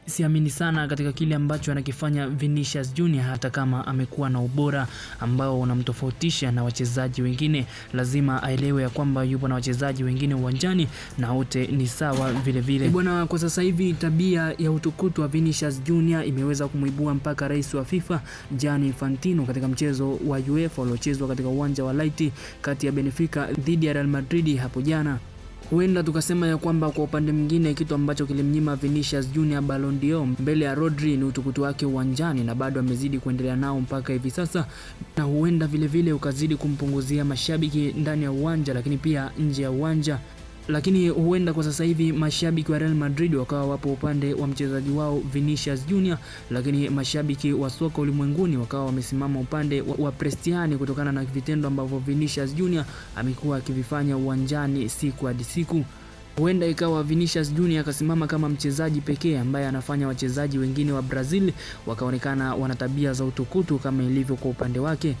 siamini sana katika kile ambacho anakifanya Vinicius Junior, hata kama amekuwa na ubora ambao unamtofautisha na wachezaji wengine. Lazima aelewe ya kwamba yupo na wachezaji wengine uwanjani na wote ni sawa vile vile. Bwana, kwa sasa hivi tabia ya utukutu wa Vinicius Junior imeweza kumuibua mpaka rais wa FIFA Gianni Infantino katika mchezo wa UEFA uliochezwa katika uwanja wa Light kati ya Benfica dhidi ya Real Madrid hapo jana. Huenda tukasema ya kwamba kwa upande mwingine kitu ambacho kilimnyima Vinicius Junior Ballon d'Or mbele ya Rodri ni utukutu wake uwanjani, na bado amezidi kuendelea nao mpaka hivi sasa, na huenda vile vile ukazidi kumpunguzia mashabiki ndani ya uwanja lakini pia nje ya uwanja. Lakini huenda kwa sasa hivi mashabiki wa Real Madrid wakawa wapo upande wa mchezaji wao Vinicius Junior, lakini mashabiki wa soka ulimwenguni wakawa wamesimama upande wa Cristiano kutokana na vitendo ambavyo Vinicius Junior amekuwa akivifanya uwanjani siku hadi siku. Huenda ikawa Vinicius Junior akasimama kama mchezaji pekee ambaye anafanya wachezaji wengine wa Brazil wakaonekana wana tabia za utukutu kama ilivyo kwa upande wake.